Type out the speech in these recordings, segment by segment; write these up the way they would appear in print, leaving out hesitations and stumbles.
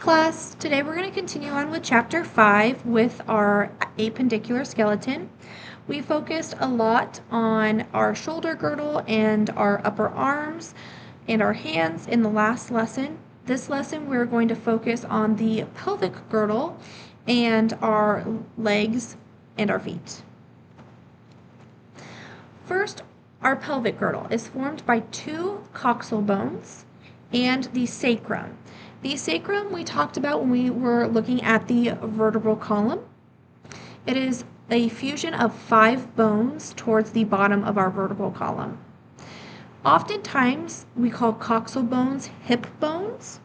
class, today we're going to continue on with chapter 5 with our appendicular skeleton. We focused a lot on our shoulder girdle and our upper arms and our hands in the last lesson. This lesson we're going to focus on the pelvic girdle and our legs and our feet. First, our pelvic girdle is formed by two coxal bones and the sacrum. The sacrum we talked about when we were looking at the vertebral column. It is a fusion of 5 bones towards the bottom of our vertebral column. Oftentimes, we call coxal bones hip bones.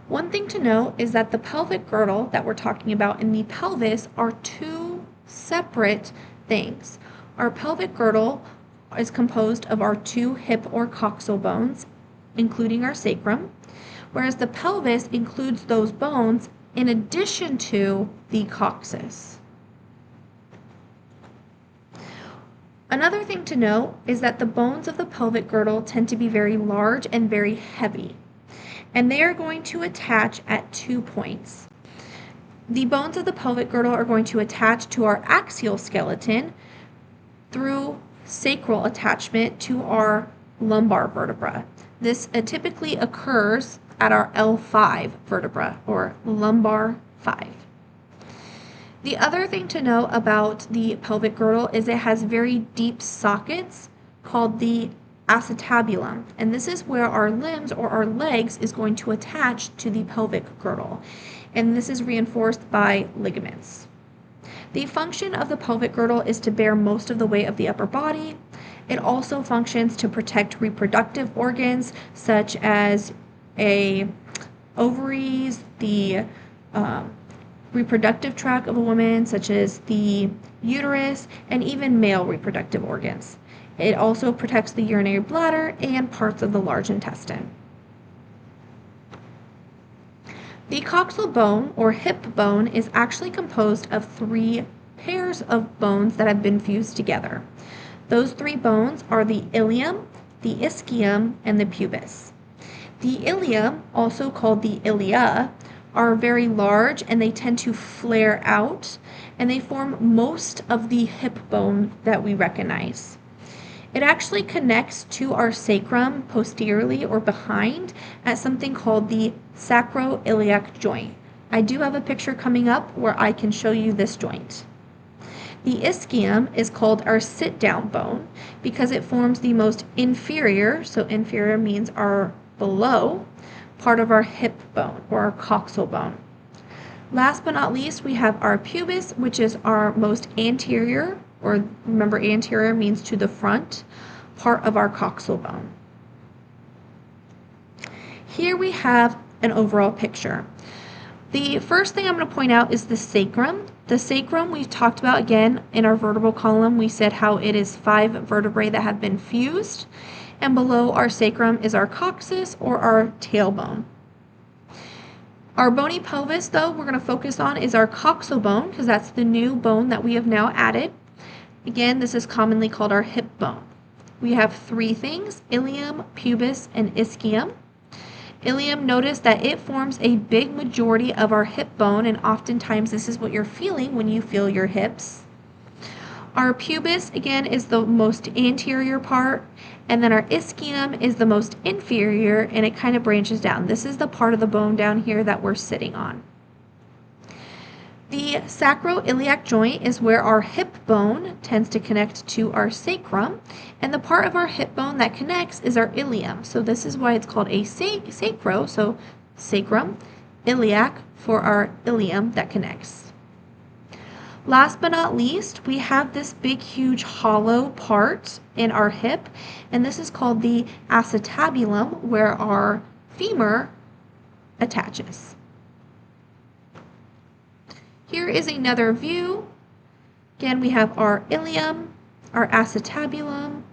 One thing to note is that the pelvic girdle that we're talking about in the pelvis are two separate things. Our pelvic girdle is composed of our 2 hip or coxal bones, including our sacrum, whereas the pelvis includes those bones in addition to the coccyx. Another thing to note is that the bones of the pelvic girdle tend to be very large and very heavy, and they are going to attach at 2 points. The bones of the pelvic girdle are going to attach to our axial skeleton through sacral attachment to our lumbar vertebra. This typically occurs at our L5 vertebra, or lumbar 5. The other thing to know about the pelvic girdle is it has very deep sockets called the acetabulum, and this is where our limbs or our legs is going to attach to the pelvic girdle, and this is reinforced by ligaments. The function of the pelvic girdle is to bear most of the weight of the upper body. It also functions to protect reproductive organs such as ovaries, the reproductive tract of a woman, such as the uterus, and even male reproductive organs. It also protects the urinary bladder and parts of the large intestine. The coxal bone, or hip bone, is actually composed of 3 pairs of bones that have been fused together. Those 3 bones are the ilium, the ischium, and the pubis. The ilium, also called the ilia, are very large and they tend to flare out, and they form most of the hip bone that we recognize. It actually connects to our sacrum posteriorly or behind at something called the sacroiliac joint. I do have a picture coming up where I can show you this joint. The ischium is called our sit-down bone because it forms the most inferior, so inferior means our below, part of our hip bone or our coxal bone. Last but not least, we have our pubis, which is our most anterior, or remember anterior means to the front, part of our coxal bone. Here we have an overall picture. The first thing I'm going to point out is the sacrum. The sacrum we've talked about again in our vertebral column. We said how it is 5 vertebrae that have been fused, and below our sacrum is our coccyx or our tailbone. Our bony pelvis, though, we're going to focus on is our coxal bone because that's the new bone that we have now added. Again, this is commonly called our hip bone. We have 3 things: ilium, pubis, and ischium. Ilium, notice that it forms a big majority of our hip bone, and oftentimes this is what you're feeling when you feel your hips. Our pubis, again, is the most anterior part, and then our ischium is the most inferior, and it kind of branches down. This is the part of the bone down here that we're sitting on. The sacroiliac joint is where our hip bone tends to connect to our sacrum, and the part of our hip bone that connects is our ilium. So this is why it's called a sacro, so sacrum, iliac for our ilium that connects. Last but not least, we have this big, huge hollow part in our hip, and this is called the acetabulum, where our femur attaches. Here is another view. Again, we have our ilium, our acetabulum,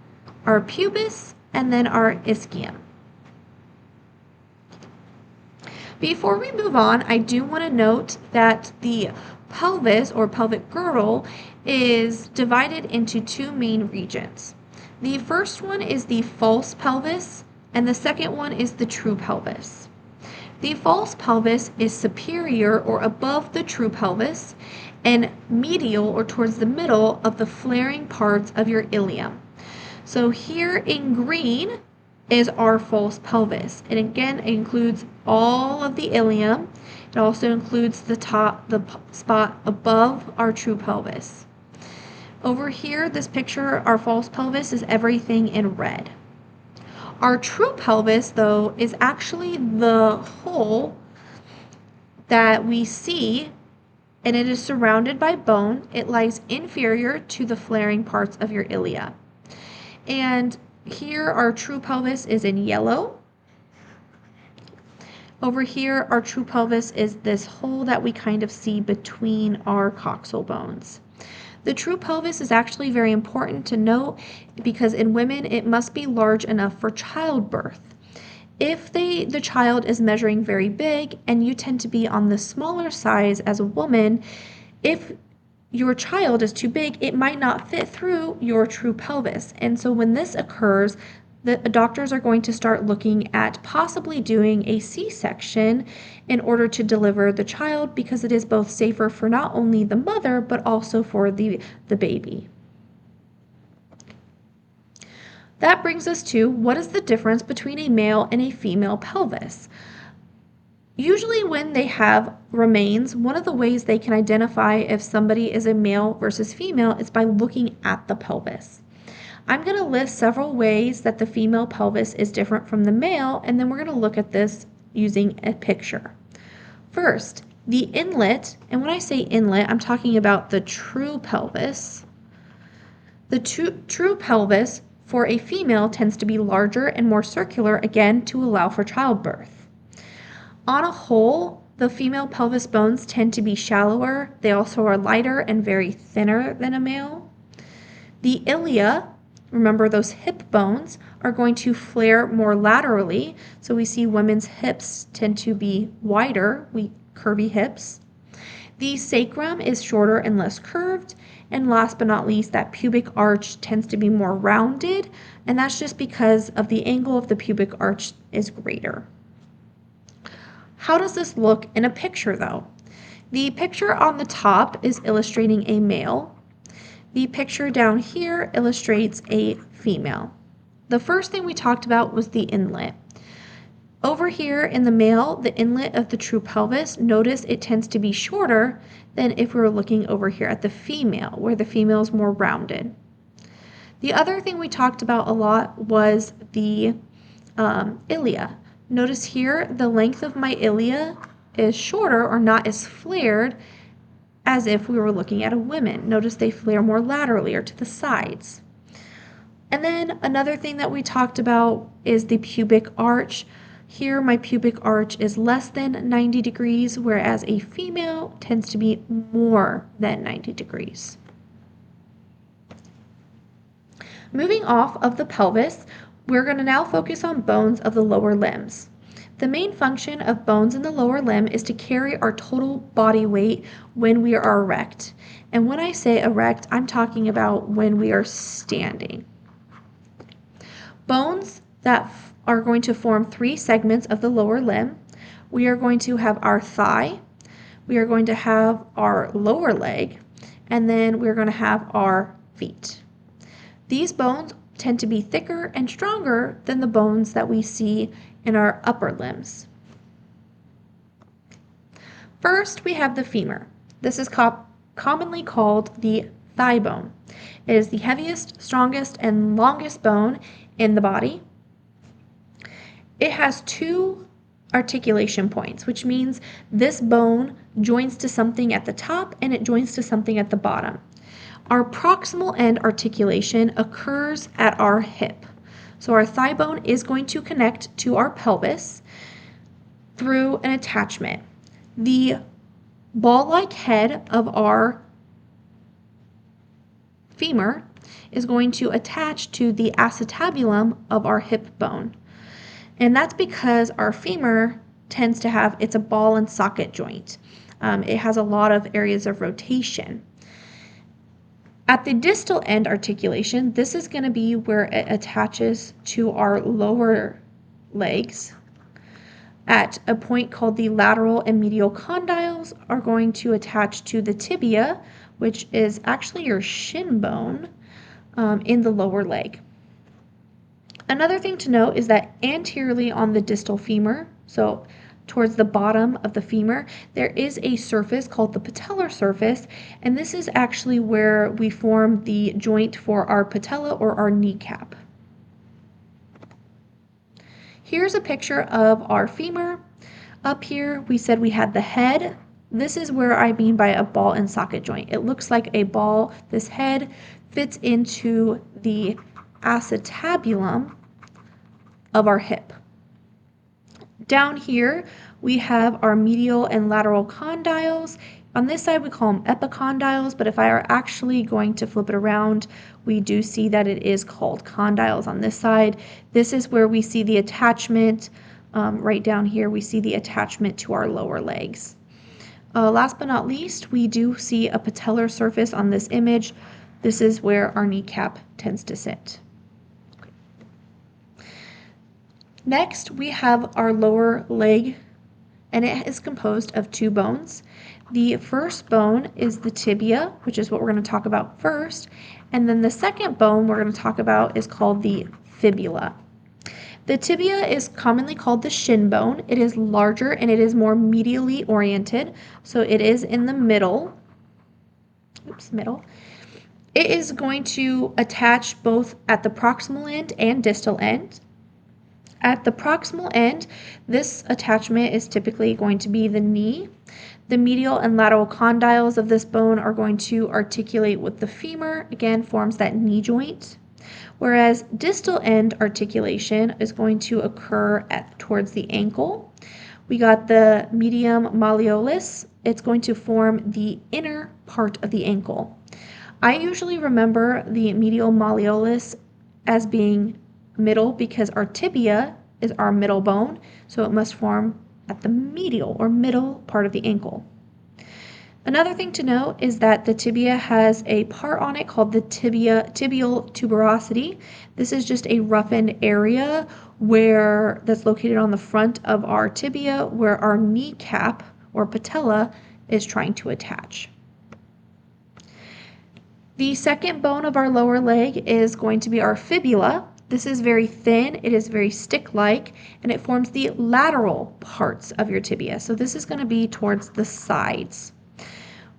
our pubis, and then our ischium. Before we move on, I do want to note that the pelvis or pelvic girdle is divided into 2 main regions. The first one is the false pelvis, and the second one is the true pelvis. The false pelvis is superior or above the true pelvis and medial or towards the middle of the flaring parts of your ilium. So here in green is our false pelvis. And again, it includes all of the ilium. It also includes the spot above our true pelvis. Over here, this picture, our false pelvis is everything in red. Our true pelvis, though, is actually the hole that we see, and it is surrounded by bone. It lies inferior to the flaring parts of your ilia. And here, our true pelvis is in yellow. Over here, our true pelvis is this hole that we kind of see between our coxal bones. The true pelvis is actually very important to note because in women, it must be large enough for childbirth. If the child is measuring very big and you tend to be on the smaller size as a woman, if your child is too big, it might not fit through your true pelvis. And so when this occurs, the doctors are going to start looking at possibly doing a C-section in order to deliver the child because it is both safer for not only the mother but also for the baby. That brings us to what is the difference between a male and a female pelvis? Usually when they have remains, one of the ways they can identify if somebody is a male versus female is by looking at the pelvis. I'm going to list several ways that the female pelvis is different from the male, and then we're going to look at this using a picture. First, the inlet, and when I say inlet, I'm talking about the true pelvis. The true pelvis for a female tends to be larger and more circular, again, to allow for childbirth. On a whole, the female pelvis bones tend to be shallower. They also are lighter and very thinner than a male. The ilia, remember those hip bones, are going to flare more laterally. So we see women's hips tend to be wider, curvy hips. The sacrum is shorter and less curved. And last but not least, that pubic arch tends to be more rounded. And that's just because of the angle of the pubic arch is greater. How does this look in a picture though? The picture on the top is illustrating a male. The picture down here illustrates a female. The first thing we talked about was the inlet. Over here in the male, the inlet of the true pelvis, notice it tends to be shorter than if we were looking over here at the female, where the female is more rounded. The other thing we talked about a lot was the ilia. Notice here, the length of my ilia is shorter or not as flared as if we were looking at a woman. Notice they flare more laterally or to the sides. And then another thing that we talked about is the pubic arch. Here, my pubic arch is less than 90 degrees, whereas a female tends to be more than 90 degrees. Moving off of the pelvis, we're going to now focus on bones of the lower limbs. The main function of bones in the lower limb is to carry our total body weight when we are erect. And when I say erect, I'm talking about when we are standing. Bones that are going to form three segments of the lower limb. We are going to have our thigh, we are going to have our lower leg, and then we're going to have our feet. These bones tend to be thicker and stronger than the bones that we see in our upper limbs. First, we have the femur. This is commonly called the thigh bone. It is the heaviest, strongest, and longest bone in the body. It has two articulation points, which means this bone joins to something at the top and it joins to something at the bottom. Our proximal end articulation occurs at our hip. So our thigh bone is going to connect to our pelvis through an attachment. The ball-like head of our femur is going to attach to the acetabulum of our hip bone. And that's because our femur tends to have, it's a ball and socket joint. It has a lot of areas of rotation. At the distal end articulation, this is going to be where it attaches to our lower legs. at a point called the lateral and medial condyles are going to attach to the tibia, which is actually your shin bone in the lower leg. Another thing to note is that anteriorly on the distal femur, so towards the bottom of the femur, there is a surface called the patellar surface, and this is actually where we form the joint for our patella or our kneecap. Here's a picture of our femur. Up here, we said we had the head. This is where I mean by a ball and socket joint. It looks like a ball. This head fits into the acetabulum of our hip. Down here, we have our medial and lateral condyles. On this side, we call them epicondyles, but if I are actually going to flip it around, we do see that it is called condyles on this side. This is where we see the attachment. Right down here, we see the attachment to our lower legs. Last but not least, we do see a patellar surface on this image. This is where our kneecap tends to sit. Next, we have our lower leg, and it is composed of two bones. The first bone is the tibia, which is what we're going to talk about first, and then the second bone we're going to talk about is called the fibula. The tibia is commonly called the shin bone. It is larger and it is more medially oriented, so it is in the middle. Middle. It is going to attach both at the proximal end and distal end. At the proximal end, this attachment is typically going to be the knee. The medial and lateral condyles of this bone are going to articulate with the femur, again forms that knee joint. Whereas distal end articulation is going to occur towards the ankle. We got the medium malleolus. It's going to form the inner part of the ankle. I usually remember the medial malleolus as being middle because our tibia is our middle bone, so it must form at the medial or middle part of the ankle. Another thing to note is that the tibia has a part on it called the tibial tuberosity. This is just a roughened area that's located on the front of our tibia where our kneecap or patella is trying to attach. The second bone of our lower leg is going to be our fibula. This is very thin, it is very stick-like, and it forms the lateral parts of your tibia. So this is going to be towards the sides.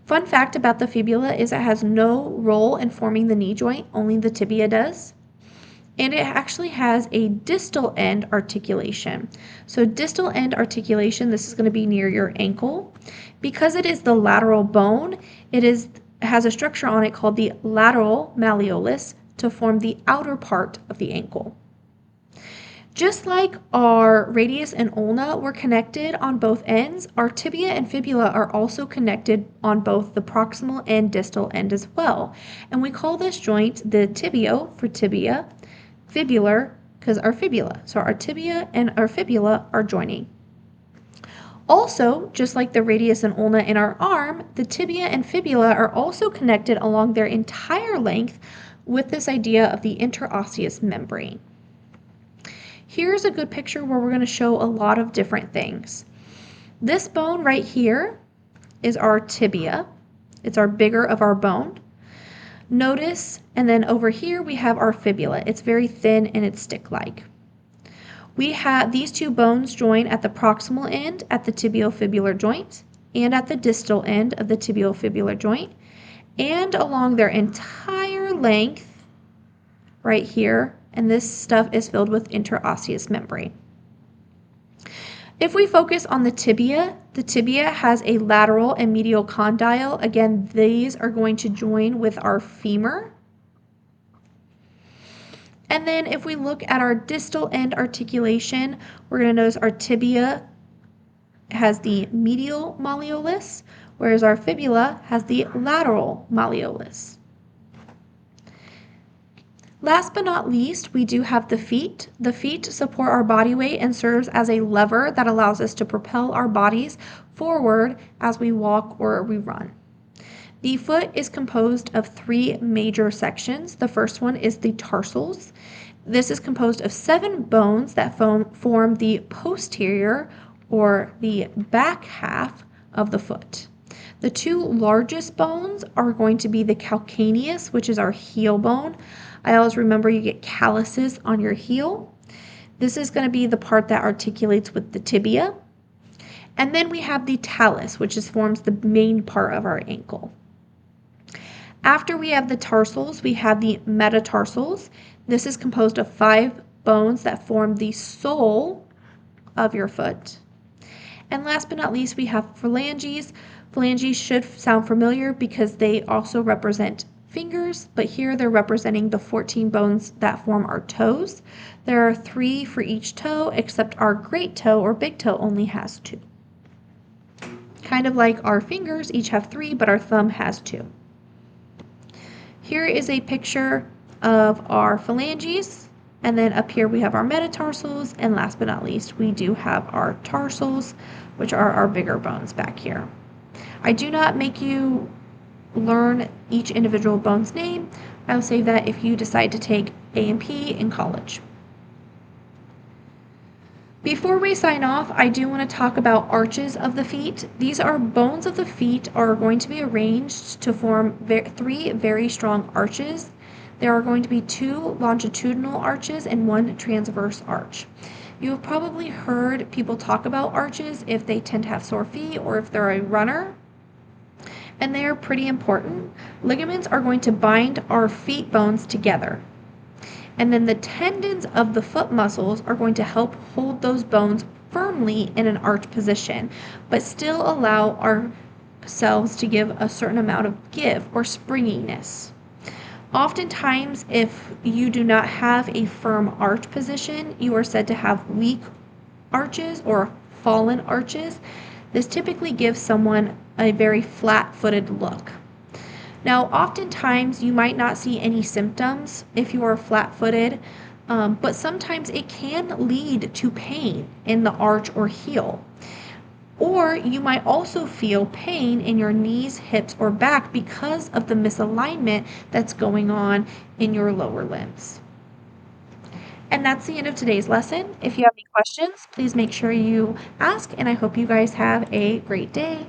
Fun fact about the fibula is it has no role in forming the knee joint, only the tibia does. And it actually has a distal end articulation. So distal end articulation, this is going to be near your ankle. Because it is the lateral bone, it has a structure on it called the lateral malleolus to form the outer part of the ankle. Just like our radius and ulna were connected on both ends, our tibia and fibula are also connected on both the proximal and distal end as well. And we call this joint the tibio for tibia, fibular because our fibula. So our tibia and our fibula are joining. Also, just like the radius and ulna in our arm, the tibia and fibula are also connected along their entire length with this idea of the interosseous membrane. Here's a good picture where we're going to show a lot of different things. This bone right here is our tibia. It's our bigger of our bone. Notice, and then over here we have our fibula. It's very thin and it's stick-like. We have these two bones join at the proximal end at the tibiofibular joint and at the distal end of the tibiofibular joint and along their entire length right here, and this stuff is filled with interosseous membrane. If we focus on the tibia has a lateral and medial condyle. Again, these are going to join with our femur. And then if we look at our distal end articulation, we're going to notice our tibia has the medial malleolus, whereas our fibula has the lateral malleolus. Last but not least, we do have the feet. The feet support our body weight and serves as a lever that allows us to propel our bodies forward as we walk or we run. The foot is composed of three major sections. The first one is the tarsals. This is composed of 7 bones that form the posterior or the back half of the foot. The two largest bones are going to be the calcaneus, which is our heel bone. I always remember you get calluses on your heel. This is going to be the part that articulates with the tibia. And then we have the talus, which forms the main part of our ankle. After we have the tarsals, we have the metatarsals. This is composed of 5 bones that form the sole of your foot. And last but not least, we have phalanges. Phalanges should sound familiar because they also represent fingers, but here they're representing the 14 bones that form our toes. There are 3 for each toe, except our great toe or big toe only has 2. Kind of like our fingers each have 3, but our thumb has 2. Here is a picture of our phalanges, and then up here we have our metatarsals, and last but not least, we do have our tarsals, which are our bigger bones back here. I do not make you learn each individual bone's name. I'll save that if you decide to take A&P in college. Before we sign off, I do want to talk about arches of the feet. These are bones of the feet are going to be arranged to form 3 very strong arches. There are going to be 2 longitudinal arches and 1 transverse arch. You have probably heard people talk about arches if they tend to have sore feet or if they're a runner, and they are pretty important. Ligaments are going to bind our feet bones together. And then the tendons of the foot muscles are going to help hold those bones firmly in an arch position, but still allow ourselves to give a certain amount of give or springiness. Oftentimes, if you do not have a firm arch position, you are said to have weak arches or fallen arches. This typically gives someone a very flat-footed look. Now, oftentimes you might not see any symptoms if you are flat-footed, but sometimes it can lead to pain in the arch or heel. Or you might also feel pain in your knees, hips, or back because of the misalignment that's going on in your lower limbs. And that's the end of today's lesson. If you have any questions, please make sure you ask, and I hope you guys have a great day.